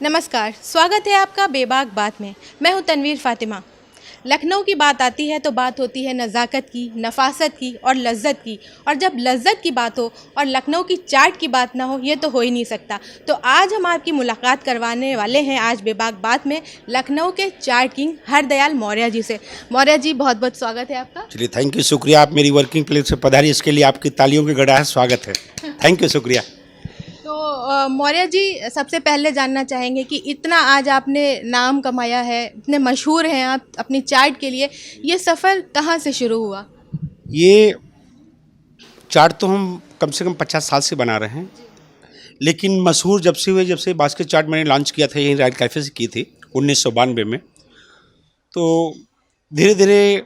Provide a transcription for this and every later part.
नमस्कार, स्वागत है आपका बेबाक बात में। मैं हूं तनवीर फातिमा। लखनऊ की बात आती है तो बात होती है नज़ाकत की, नफासत की और लज्जत की। और जब लज्जत की बात हो और लखनऊ की चाट की बात ना हो, ये तो हो ही नहीं सकता। तो आज हम आपकी मुलाकात करवाने वाले हैं आज बेबाक बात में लखनऊ के चाट किंग हरदयाल मौर्य जी से। मौर्य जी, बहुत बहुत स्वागत है आपका। चलिए, थैंक यू, शुक्रिया। आप मेरी वर्किंग प्लेस से पधारी, इसके लिए आपकी तालियों की गड़ा है, स्वागत है। थैंक यू, शुक्रिया। तो मौर्य जी, सबसे पहले जानना चाहेंगे कि इतना आज आपने नाम कमाया है, इतने मशहूर हैं आप अपनी चाट के लिए, ये सफ़र कहाँ से शुरू हुआ? ये चाट तो हम कम से कम 50 साल से बना रहे हैं, लेकिन मशहूर जब से हुए, जब से बास्केट चाट मैंने लॉन्च किया था, यहीं राइट कैफ़े से की थी 1992 में। तो धीरे धीरे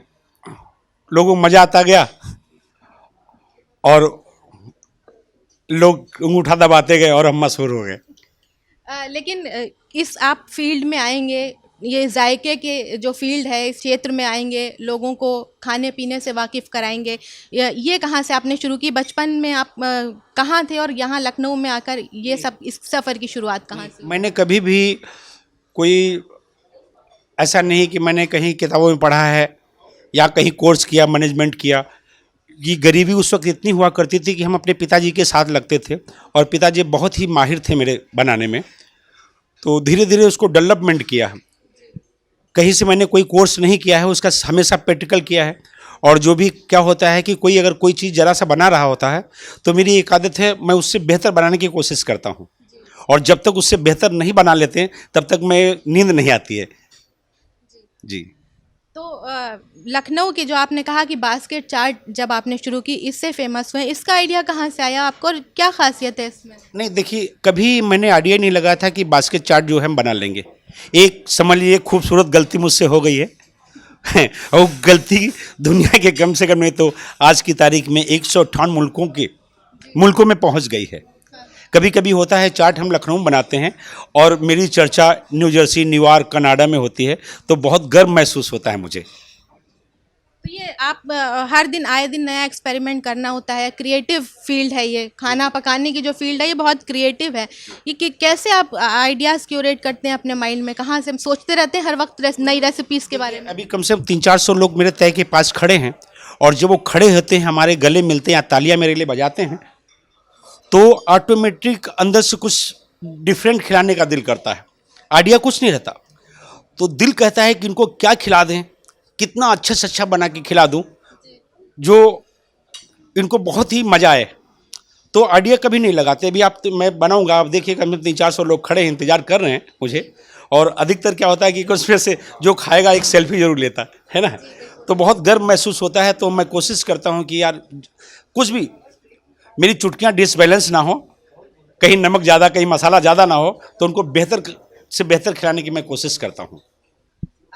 लोगों को मज़ा आता गया और लोग अंगूठा दबाते गए और हम मशहूर हो गए। लेकिन इस आप फील्ड में आएंगे, ये जायके के जो फील्ड है, इस क्षेत्र में आएंगे, लोगों को खाने पीने से वाकिफ़ कराएंगे, ये कहाँ से आपने शुरू की? बचपन में आप कहाँ थे और यहाँ लखनऊ में आकर ये सब, इस सफ़र की शुरुआत कहाँ से? मैंने कभी भी कोई ऐसा नहीं कि मैंने कहीं किताबों में पढ़ा है या कहीं कोर्स किया, मैनेजमेंट किया। ये गरीबी उस वक्त इतनी हुआ करती थी कि हम अपने पिताजी के साथ लगते थे और पिताजी बहुत ही माहिर थे मेरे बनाने में। तो धीरे धीरे उसको डेवलपमेंट किया है। कहीं से मैंने कोई कोर्स नहीं किया है, उसका हमेशा प्रैक्टिकल किया है। और जो भी क्या होता है कि कोई अगर कोई चीज़ ज़रा सा बना रहा होता है तो मेरी एक आदत है, मैं उससे बेहतर बनाने की कोशिश करता हूँ। और जब तक उससे बेहतर नहीं बना लेते हैं तब तक मैं नींद नहीं आती है जी। तो लखनऊ की जो आपने कहा कि बास्केट चाट जब आपने शुरू की, इससे फेमस हुए, इसका आइडिया कहाँ से आया आपको और क्या खासियत है इसमें? नहीं, देखिए, कभी मैंने आइडिया नहीं लगाया था कि बास्केट चाट जो है हम बना लेंगे। एक समझ लीजिए खूबसूरत गलती मुझसे हो गई है और गलती दुनिया के कम से कम नहीं तो आज की तारीख में 158 मुल्कों में पहुंच गई है। कभी कभी होता है चाट हम लखनऊ में बनाते हैं और मेरी चर्चा न्यू जर्सी, न्यूयॉर्क, कनाडा में होती है, तो बहुत गर्व महसूस होता है मुझे। तो ये आप हर दिन आए दिन नया एक्सपेरिमेंट करना होता है, क्रिएटिव फील्ड है ये, खाना पकाने की जो फील्ड है ये बहुत क्रिएटिव है। ये कि कैसे आप आइडियाज़ क्यूरेट करते हैं अपने माइंड में, कहाँ से सोचते रहते हैं हर वक्त नई रेसिपीज़ के बारे में? अभी कम से कम 300-400 लोग मेरे तय के पास खड़े हैं और जब वो खड़े होते हैं, हमारे गले मिलते हैं या तालियां मेरे लिए बजाते हैं, तो ऑटोमेटिक अंदर से कुछ डिफरेंट खिलाने का दिल करता है। आइडिया कुछ नहीं रहता, तो दिल कहता है कि इनको क्या खिला दें, कितना अच्छा से अच्छा बना के खिला दूं जो इनको बहुत ही मज़ा आए। तो आइडिया कभी नहीं लगाते। अभी मैं बनाऊंगा, आप देखिएगा, मैं 300-400 लोग खड़े हैं, इंतजार कर रहे हैं मुझे। और अधिकतर क्या होता है कि उसमें से जो खाएगा एक सेल्फी जरूर लेता है ना। तो बहुत गर्व महसूस होता है। तो मैं कोशिश करता हूँ कि यार कुछ भी मेरी चुटकियाँ डिसबैलेंस ना हो, कहीं नमक ज़्यादा, कहीं मसाला ज़्यादा ना हो, तो उनको बेहतर से बेहतर खिलाने की मैं कोशिश करता हूँ।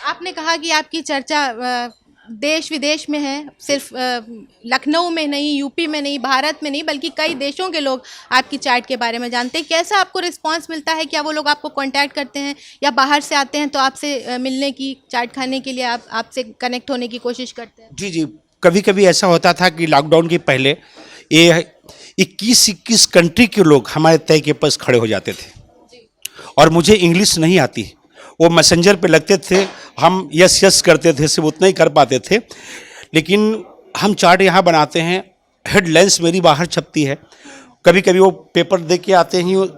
आपने कहा कि आपकी चर्चा देश विदेश में है, सिर्फ लखनऊ में नहीं, यूपी में नहीं, भारत में नहीं, बल्कि कई देशों के लोग आपकी चाट के बारे में जानते हैं। कैसा आपको रिस्पांस मिलता है? क्या वो लोग आपको कांटेक्ट करते हैं या बाहर से आते हैं तो आपसे मिलने की, चाट खाने के लिए आपसे कनेक्ट होने की कोशिश करते हैं? जी जी, कभी कभी ऐसा होता था कि लॉकडाउन के पहले ये 21 कंट्री के लोग हमारे तय के पास खड़े हो जाते थे और मुझे इंग्लिश नहीं आती। वो मैसेंजर पे लगते थे, हम यस यस करते थे, सिर्फ उतना ही कर पाते थे। लेकिन हम चाट यहाँ बनाते हैं, हेडलाइंस मेरी बाहर छपती है। कभी कभी वो पेपर दे के आते हैं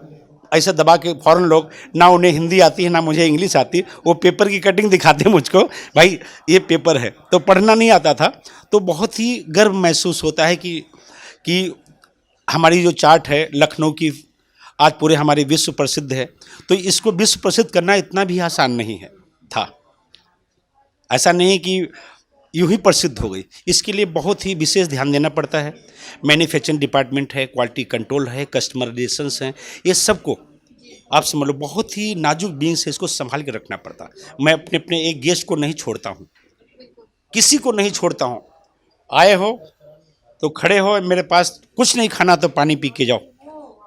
ऐसा दबा के, फॉरेन लोग, ना उन्हें हिंदी आती है ना मुझे इंग्लिश आती, वो पेपर की कटिंग दिखाते हैं मुझको, भाई ये पेपर है, तो पढ़ना नहीं आता था। तो बहुत ही गर्व महसूस होता है कि हमारी जो चाट है लखनऊ की आज पूरे हमारे विश्व प्रसिद्ध है। तो इसको विश्व प्रसिद्ध करना इतना भी आसान नहीं है था। ऐसा नहीं कि यूं ही प्रसिद्ध हो गई, इसके लिए बहुत ही विशेष ध्यान देना पड़ता है। मैन्युफैक्चरिंग डिपार्टमेंट है, क्वालिटी कंट्रोल है, कस्टमर रिलेशंस हैं, ये सबको आप समझ लो बहुत ही नाजुक बीन से इसको संभाल के रखना पड़ता। मैं अपने एक गेस्ट को नहीं छोड़ता हूँ, किसी को नहीं छोड़ता हूँ। आए हो तो खड़े हो, मेरे पास कुछ नहीं खाना तो पानी पी के जाओ।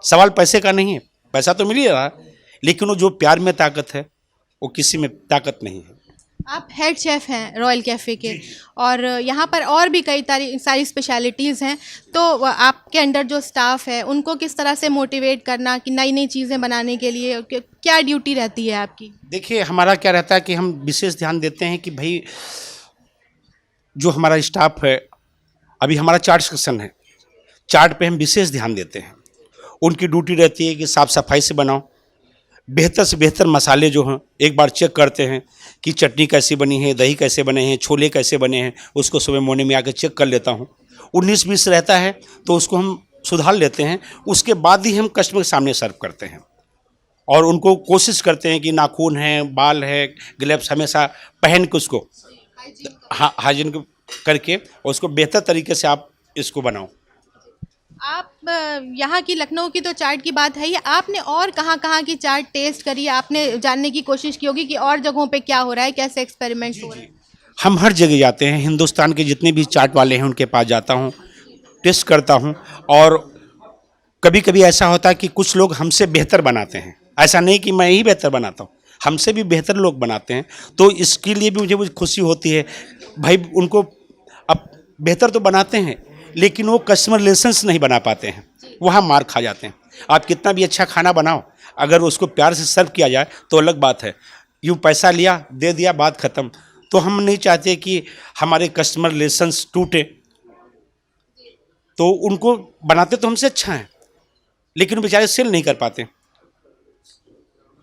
सवाल पैसे का नहीं है, पैसा तो मिल ही रहा है, लेकिन वो जो प्यार में ताकत है वो किसी में ताकत नहीं है। आप हेड शेफ़ हैं रॉयल कैफ़े के और यहाँ पर और भी कई सारी स्पेशलिटीज़ हैं, तो आपके अंडर जो स्टाफ है उनको किस तरह से मोटिवेट करना कि नई नई चीज़ें बनाने के लिए क्या ड्यूटी रहती है आपकी? देखिए हमारा क्या रहता है कि हम विशेष ध्यान देते हैं कि भाई जो हमारा स्टाफ है, अभी हमारा चार्ट सेक्शन है, चार्ट पे हम विशेष ध्यान देते हैं। उनकी ड्यूटी रहती है कि साफ़ सफाई से बनाओ, बेहतर से बेहतर मसाले जो हैं एक बार चेक करते हैं कि चटनी कैसी बनी है, दही कैसे बने हैं, छोले कैसे बने हैं, उसको सुबह मॉर्निंग में आकर चेक कर लेता हूँ। 19-20 रहता है तो उसको हम सुधार लेते हैं, उसके बाद ही हम कस्टमर के सामने सर्व करते हैं। और उनको कोशिश करते हैं कि नाखून है, बाल है, ग्लव्स हमेशा पहन के उसको हाइजीन करके और उसको बेहतर तरीके से आप इसको बनाओ। आप यहाँ की लखनऊ की तो चाट की बात है ही, आपने और कहाँ की चाट टेस्ट करी है? आपने जानने की कोशिश की होगी कि और जगहों पे क्या हो रहा है, कैसे एक्सपेरिमेंट्स हो रहे हैं? हम हर जगह जाते हैं, हिंदुस्तान के जितने भी चाट वाले हैं उनके पास जाता हूँ, टेस्ट करता हूँ। और कभी कभी ऐसा होता है कि कुछ लोग हमसे बेहतर बनाते हैं, ऐसा नहीं कि मैं ही बेहतर बनाता हूँ, हमसे भी बेहतर लोग बनाते हैं। तो इसके लिए भी मुझे खुशी होती है भाई, उनको अब बेहतर तो बनाते हैं लेकिन वो कस्टमर रिलेशंस नहीं बना पाते हैं, वहाँ मार खा जाते हैं। आप कितना भी अच्छा खाना बनाओ, अगर उसको प्यार से सर्व किया जाए तो अलग बात है, यूँ पैसा लिया दे दिया बात ख़त्म। तो हम नहीं चाहते कि हमारे कस्टमर रिलेशंस टूटे, तो उनको बनाते तो हमसे अच्छा है लेकिन बेचारे सेल नहीं कर पाते।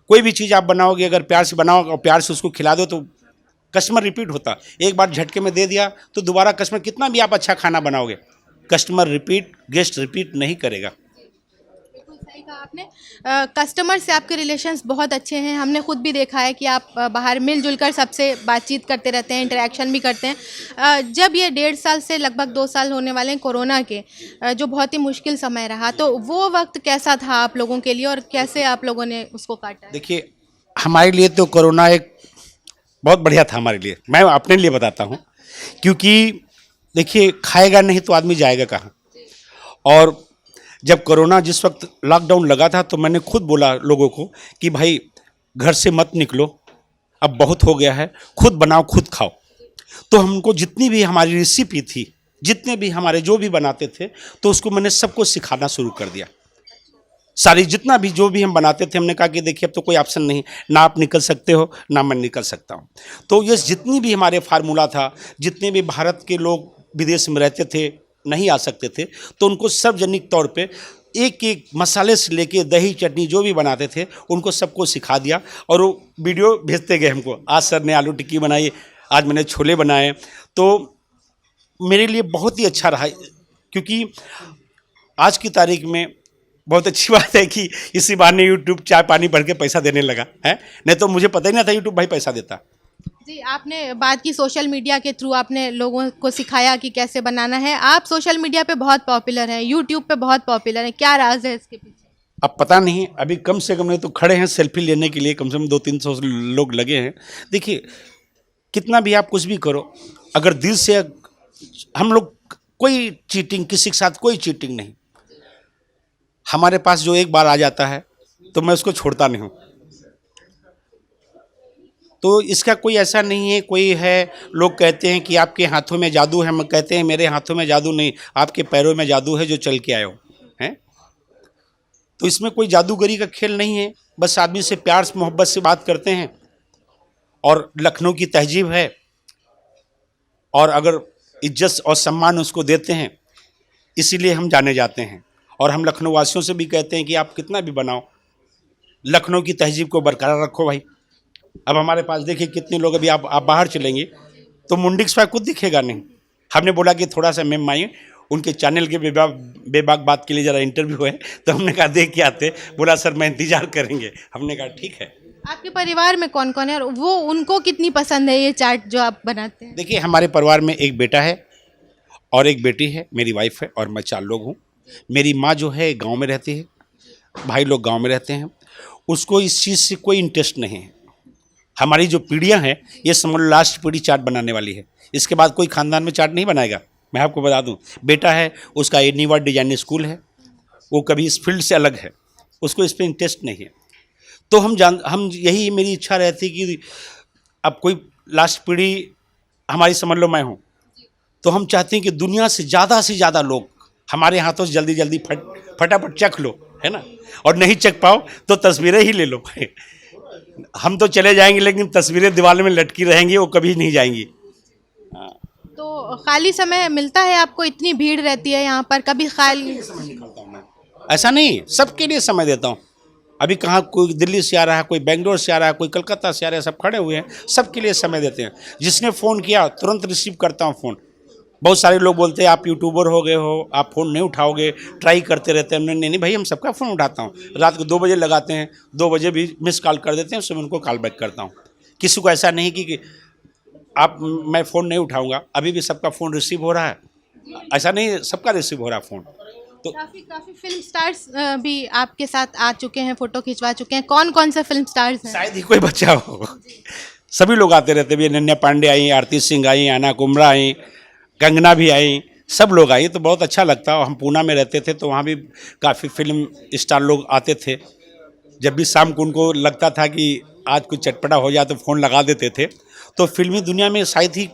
कोई भी चीज़ आप बनाओगे, अगर प्यार से बनाओ और प्यार से उसको खिला दो तो कस्टमर रिपीट होता। एक बार झटके में दे दिया तो दोबारा कस्टमर, कितना भी आप अच्छा खाना बनाओगे, कस्टमर रिपीट, गेस्ट रिपीट नहीं करेगा। बिल्कुल सही कहा आपने। कस्टमर से आपके रिलेशंस बहुत अच्छे हैं, हमने खुद भी देखा है कि आप बाहर मिलजुल कर सबसे बातचीत करते रहते हैं, इंटरेक्शन भी करते हैं। जब ये 1.5 साल से लगभग 2 साल होने वाले हैं कोरोना के, जो बहुत ही मुश्किल समय रहा, तो वो वक्त कैसा था आप लोगों के लिए और कैसे आप लोगों ने उसको काटा है? देखिए हमारे लिए तो कोरोना एक बहुत बढ़िया था हमारे लिए, मैं अपने लिए बताता हूँ। क्योंकि देखिए खाएगा नहीं तो आदमी जाएगा कहाँ। और जब कोरोना जिस वक्त लॉकडाउन लगा था तो मैंने खुद बोला लोगों को कि भाई घर से मत निकलो, अब बहुत हो गया है, खुद बनाओ खुद खाओ। तो हमको जितनी भी हमारी रेसिपी थी, जितने भी हमारे जो भी बनाते थे, तो उसको मैंने सबको सिखाना शुरू कर दिया। सारी जितना भी जो भी हम बनाते थे, हमने कहा कि देखिए अब तो कोई ऑप्शन नहीं, ना आप निकल सकते हो ना मैं निकल सकता हूँ। तो ये जितनी भी हमारे फार्मूला था, जितने भी भारत के लोग विदेश में रहते थे नहीं आ सकते थे, तो उनको सार्वजनिक तौर पे एक एक मसाले से लेके दही चटनी जो भी बनाते थे उनको सबको सिखा दिया। और वो वीडियो भेजते गए हमको, आज सर ने आलू टिक्की बनाई, आज मैंने छोले बनाए। तो मेरे लिए बहुत ही अच्छा रहा, क्योंकि आज की तारीख में बहुत अच्छी बात है कि इसी बहाने यूट्यूब चाय पानी भर के पैसा देने लगा है, नहीं तो मुझे पता ही नहीं था यूट्यूब भाई पैसा देता। जी, आपने बात की सोशल मीडिया के थ्रू आपने लोगों को सिखाया कि कैसे बनाना है। आप सोशल मीडिया पे बहुत पॉपुलर हैं, यूट्यूब पे बहुत पॉपुलर हैं, क्या राज है इसके पीछे? अब पता नहीं, अभी कम से कम नहीं तो खड़े हैं सेल्फी लेने के लिए, कम से कम 200-300 लोग लगे हैं। देखिए कितना भी आप कुछ भी करो, अगर दिल से हम लोग, कोई चीटिंग किसी के साथ कोई चीटिंग नहीं। हमारे पास जो एक बार आ जाता है तो मैं उसको छोड़ता नहीं हूँ। तो इसका कोई ऐसा नहीं है, कोई है लोग कहते हैं कि आपके हाथों में जादू है, मैं कहते हैं मेरे हाथों में जादू नहीं, आपके पैरों में जादू है जो चल के आए हो हैं। तो इसमें कोई जादूगरी का खेल नहीं है, बस आदमी से प्यार से मोहब्बत से बात करते हैं। और लखनऊ की तहजीब है, और अगर इज्जत और सम्मान उसको देते हैं, इसीलिए हम जाने जाते हैं। और हम लखनऊ वासियों से भी कहते हैं कि आप कितना भी बनाओ, लखनऊ की तहजीब को बरकरार रखो भाई। अब हमारे पास देखिए कितने लोग, अभी आप बाहर चलेंगे तो मुंडी का कुछ दिखेगा नहीं। हमने बोला कि थोड़ा सा मैम आइए, उनके चैनल के बेबाक बात के लिए ज़रा इंटरव्यू है, तो हमने कहा देख के आते। बोला सर मैं इंतजार करेंगे। हमने कहा ठीक है। आपके परिवार में कौन कौन है और वो उनको कितनी पसंद है ये चाट जो आप बनाते हैं? देखिए हमारे परिवार में एक बेटा है और एक बेटी है, मेरी वाइफ है और मैं 4 लोग हूँ। मेरी माँ जो है गांव में रहती है, भाई लोग गांव में रहते हैं, उसको इस चीज़ से कोई इंटरेस्ट नहीं है। हमारी जो पीढ़ियाँ हैं, ये समझ लो लास्ट पीढ़ी चाट बनाने वाली है, इसके बाद कोई खानदान में चाट नहीं बनाएगा। मैं आपको बता दूं, बेटा है उसका एनीवर डिजाइन स्कूल है, वो कभी इस फील्ड से अलग है, उसको इस पर इंटरेस्ट नहीं है। तो हम यही मेरी इच्छा रहती कि अब कोई लास्ट पीढ़ी हमारी समझ लो मैं हूँ, तो हम चाहते हैं कि दुनिया से ज़्यादा लोग हमारे हाथों से जल्दी जल्दी फटाफट चख लो, है ना। और नहीं चख पाओ तो तस्वीरें ही ले लो। हम तो चले जाएंगे लेकिन तस्वीरें दीवार में लटकी रहेंगी, वो कभी नहीं जाएंगी। तो खाली समय मिलता है आपको? इतनी भीड़ रहती है यहाँ पर, कभी खाली? ऐसा नहीं, सबके लिए समय देता हूँ। अभी कहाँ कोई दिल्ली से आ रहा है, कोई बेंगलोर से आ रहा है, कोई कलकत्ता से आ रहा है, सब खड़े हुए हैं, सबके लिए समय देते हैं। जिसने फ़ोन किया तुरंत रिसीव करता हूँ फ़ोन। बहुत सारे लोग बोलते हैं आप यूट्यूबर हो गए हो, आप फ़ोन नहीं उठाओगे, ट्राई करते रहते हैं। नहीं भाई, हम सबका फ़ोन उठाता हूँ। रात को 2 बजे लगाते हैं, 2 बजे भी मिस कॉल कर देते हैं, उसमें उनको कॉल बैक करता हूँ। किसी को ऐसा नहीं कि आप मैं फ़ोन नहीं उठाऊँगा, अभी भी सबका फ़ोन रिसीव हो रहा है, ऐसा नहीं, सबका रिसीव हो रहा है फ़ोन। तो काफ़ी फिल्म स्टार्स भी आपके साथ आ चुके हैं, फ़ोटो खिंचवा चुके हैं। कौन कौन से फिल्म स्टार्स हैं? शायद ही कोई बच्चा हो, सभी लोग आते रहते हैं। अनन्या पांडे आई, आरती सिंह आई, आना कुमरा आई, कंगना भी आई, सब लोग आई, तो बहुत अच्छा लगता। और हम पूना में रहते थे तो वहाँ भी काफ़ी फिल्म स्टार लोग आते थे। जब भी शाम को उनको लगता था कि आज कुछ चटपटा हो जाए तो फ़ोन लगा देते थे। तो फिल्मी दुनिया में शायद ही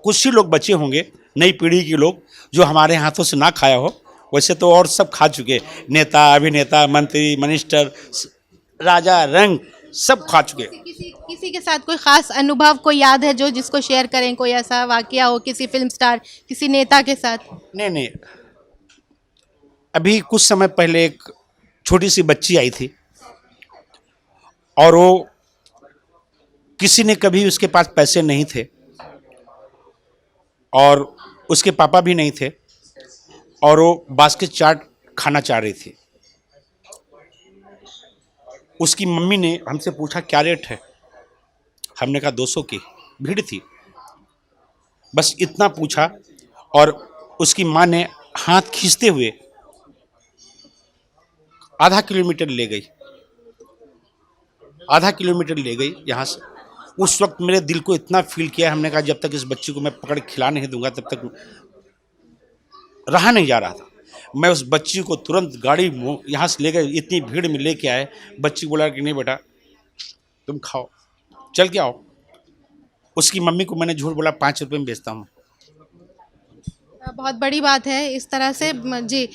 कुछ ही लोग बचे होंगे, नई पीढ़ी के लोग, जो हमारे हाथों से ना खाया हो। वैसे तो और सब खा चुके, नेता, अभिनेता, मंत्री, मिनिस्टर, राजा रंग सब खा चुके। किसी के साथ कोई खास अनुभव कोई याद है जो जिसको शेयर करें? कोई ऐसा वाकया हो किसी फिल्म स्टार, किसी नेता के साथ? नहीं, अभी कुछ समय पहले एक छोटी सी बच्ची आई थी और वो किसी ने कभी, उसके पास पैसे नहीं थे और उसके पापा भी नहीं थे, और वो बास्केट चाट खाना चाह रही थी। उसकी मम्मी ने हमसे पूछा क्या रेट है, हमने कहा 200 की। भीड़ थी, बस इतना पूछा और उसकी माँ ने हाथ खींचते हुए आधा किलोमीटर ले गई, यहाँ से। उस वक्त मेरे दिल को इतना फील किया, हमने कहा जब तक इस बच्ची को मैं पकड़ के खिला नहीं दूंगा तब तक रहा नहीं जा रहा था। मैं उस बच्ची को तुरंत गाड़ी यहाँ से ले गए, इतनी भीड़ में लेके आए। बच्ची बोला कि नहीं बेटा तुम खाओ, चल के आओ। उसकी मम्मी को मैंने झूठ बोला 5 रुपये में बेचता हूँ। बहुत बड़ी बात है इस तरह से जी।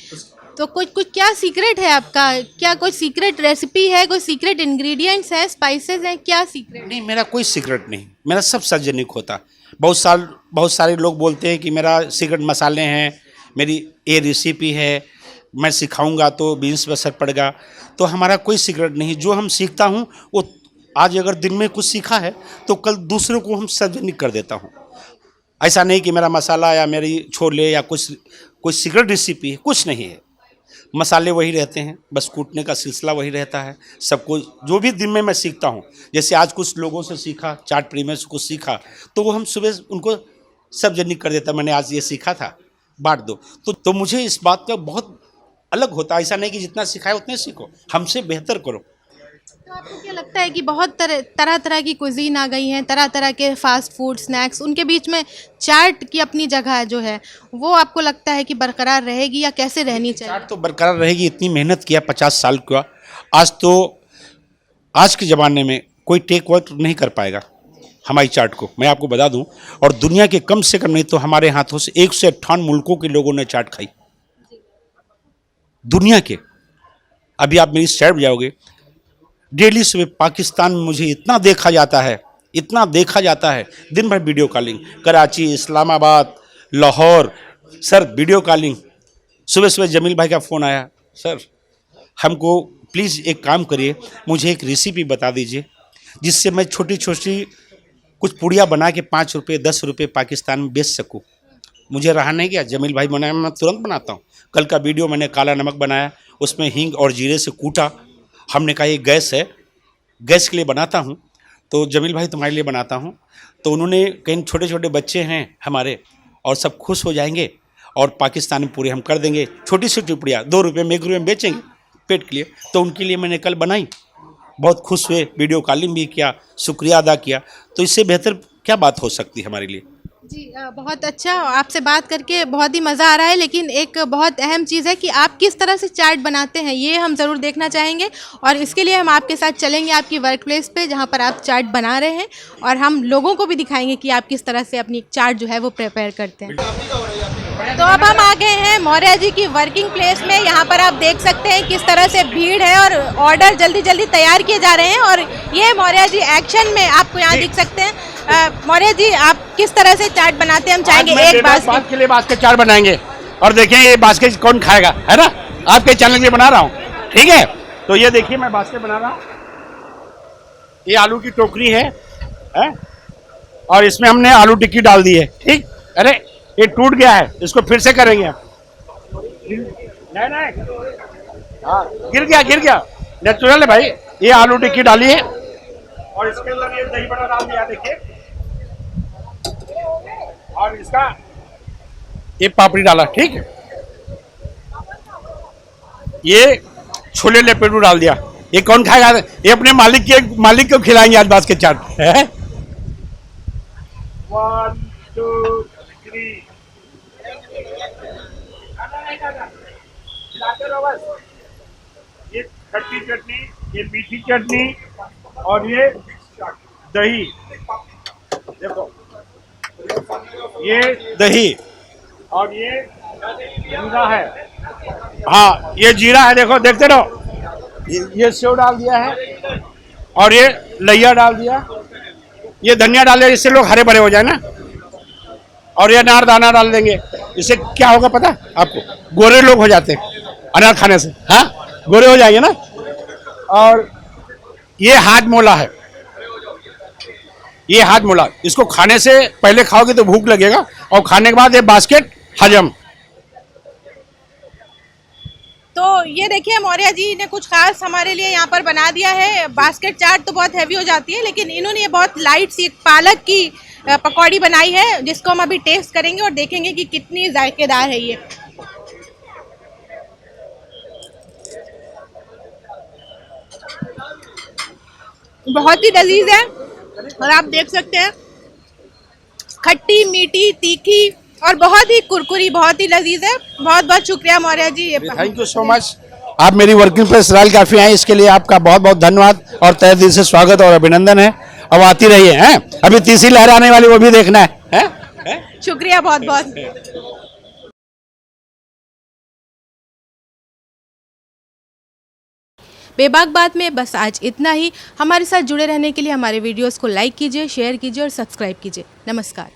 तो कुछ क्या सीक्रेट है आपका? क्या कोई सीक्रेट रेसिपी है, कोई सीक्रेट इंग्रेडिएंट्स है, स्पाइसेस हैं, क्या सीक्रेट? नहीं, मेरा कोई सीक्रेट नहीं, मेरा सब सार्वजनिक होता। बहुत सारे लोग बोलते हैं कि मेरा सीक्रेट मसाले हैं, मेरी ये रेसिपी है, मैं सिखाऊंगा तो बिजनेस पर असर पड़ेगा। तो हमारा कोई सीक्रेट नहीं, जो हम सीखता हूँ वो आज अगर दिन में कुछ सीखा है तो कल दूसरों को हम सार्वजनिक कर देता हूँ। ऐसा नहीं कि मेरा मसाला या मेरी छोले या कोई सीक्रेट रेसिपी है, कुछ नहीं है। मसाले वही रहते हैं, बस कूटने का सिलसिला वही रहता है। सबको जो भी दिन में मैं सीखता हूँ, जैसे आज कुछ लोगों से सीखा, चाट प्रेमियों से कुछ सीखा, तो वो हम सुबह उनको सार्वजनिक कर देता, मैंने आज ये सीखा था, बांट दो। तो मुझे इस बात का बहुत अलग होता है। ऐसा नहीं कि जितना सिखाए उतने सीखो, हमसे बेहतर करो। तो आपको क्या लगता है कि बहुत तरह तरह की कुजीन आ गई हैं, तरह तरह के फास्ट फूड, स्नैक्स, उनके बीच में चाट की अपनी जगह जो है वो आपको लगता है कि बरकरार रहेगी या कैसे रहनी चाहिए? चाट तो बरकरार रहेगी, इतनी मेहनत किया 50 साल का। आज के ज़माने में कोई टेक ओवर नहीं कर पाएगा हमारी चाट को, मैं आपको बता दूं। और दुनिया के कम से कम नहीं तो हमारे हाथों से 158 मुल्कों के लोगों ने चाट खाई, दुनिया के। अभी आप मेरी साइड जाओगे, डेली सुबह पाकिस्तान में मुझे इतना देखा जाता है, दिन भर video calling, Karachi, Islamabad, Lahore, sir video calling. सुबह सुबह जमील भाई का फ़ोन आया, सर हमको प्लीज़ एक काम करिए, मुझे एक रेसिपी बता दीजिए जिससे मैं छोटी छोटी कुछ पुड़िया बना के 5 रुपये 10 रुपये पाकिस्तान में बेच सकूं। मुझे रहा नहीं गया, जमील भाई बनाया, मैं तुरंत बनाता हूँ। कल का वीडियो मैंने काला नमक बनाया, उसमें हींग और जीरे से कूटा। हमने कहा ये गैस है, गैस के लिए बनाता हूँ, तो जमील भाई तुम्हारे लिए बनाता हूँ। तो उन्होंने कहीं छोटे छोटे बच्चे हैं हमारे और सब खुश हो जाएंगे और पाकिस्तान में पूरे हम कर देंगे। छोटी सी टुकड़ियाँ 2 रुपये में 1 रुपये में बेचेंगे पेट के लिए। तो उनके लिए मैंने कल बनाई, बहुत खुश हुए, वीडियो कॉलिंग भी किया, शुक्रिया अदा किया। तो इससे बेहतर क्या बात हो सकती है हमारे लिए? जी बहुत अच्छा, आपसे बात करके बहुत ही मज़ा आ रहा है, लेकिन एक बहुत अहम चीज़ है कि आप किस तरह से चाट बनाते हैं, ये हम ज़रूर देखना चाहेंगे। और इसके लिए हम आपके साथ चलेंगे आपकी वर्क प्लेस पे, जहाँ पर आप चाट बना रहे हैं, और हम लोगों को भी दिखाएंगे कि आप किस तरह से अपनी चाट जो है वो प्रिपेयर करते हैं। तो अब हम आ गए हैं मौर्य जी की वर्किंग प्लेस में। यहाँ पर आप देख सकते हैं किस तरह से भीड़ है और ऑर्डर जल्दी जल्दी तैयार किए जा रहे हैं, और ये मौर्य जी एक्शन में आपको यहाँ दिख सकते हैं। मौर्य जी, आप किस तरह से चाट बनाते हैं, हम चाहेंगे एक बात के लिए बास्केट चाट बनाएंगे और देखें ये बास्केट कौन खाएगा, है ना। आपके चैनल के बना रहा हूँ, ठीक है। तो ये देखिए मैं बास्केट बना रहा हूँ, ये आलू की टोकरी है? और इसमें हमने आलू टिक्की डाल दी है, ठीक। अरे ये टूट गया है, इसको फिर से करेंगे। नहीं हाँ, गिर गया नेचुरल है भाई। ये आलू टिक्की डाली है और इसके अंदर ये दही बड़ा डाल दिया, देखिए। और इसका ये पापड़ी डाला, ठीक है। ये छोले लपेटू डाल दिया। ये कौन खाएगा? ये अपने मालिक को खिलाएंगे आज बास्केट चाट है। 1 2 3 खिलाते रहो बस। ये खट्टी चटनी, ये मीठी चटनी और ये दही, देखो ये दही और ये जीरा है। हाँ ये जीरा है, देखो देखते रहो। ये सेव डाल दिया है और ये लैया डाल दिया, ये धनिया डाल दिया, इससे लोग हरे भरे हो जाए ना। और ये अनारदाना डाल देंगे, इससे क्या होगा पता आपको? गोरे लोग हो जाते हैं अनार खाने से, हाँ गोरे हो जाएंगे ना। और ये हाजमोला है, ये हाजमोला, इसको खाने से पहले खाओगे तो भूख लगेगा और खाने के बाद ये बास्केट हजम। तो ये देखिए मौर्य जी ने कुछ खास हमारे लिए यहाँ पर बना दिया है। बास्केट चाट तो बहुत हैवी हो जाती है, लेकिन इन्होंने ये बहुत लाइट सी पालक की पकौड़ी बनाई है, जिसको हम अभी टेस्ट करेंगे और देखेंगे कि कितनी जायकेदार है ये। बहुत ही लजीज है और आप देख सकते हैं खट्टी मीठी तीखी और बहुत ही कुरकुरी, बहुत ही लजीज है। बहुत बहुत शुक्रिया Maurya ji. Thank you so much. आप मेरी वर्किंग प्लेस रॉयल कैफे आए, इसके लिए आपका बहुत बहुत धन्यवाद और तहे दिल से स्वागत और अभिनंदन है। अब आती रहिए, हैं अभी तीसरी लहर आने वाली, वो भी देखना है? शुक्रिया बहुत बहुत। बेबाक बात में बस आज इतना ही। हमारे साथ जुड़े रहने के लिए हमारे वीडियोस को लाइक कीजिए, शेयर कीजिए और सब्सक्राइब कीजिए। नमस्कार।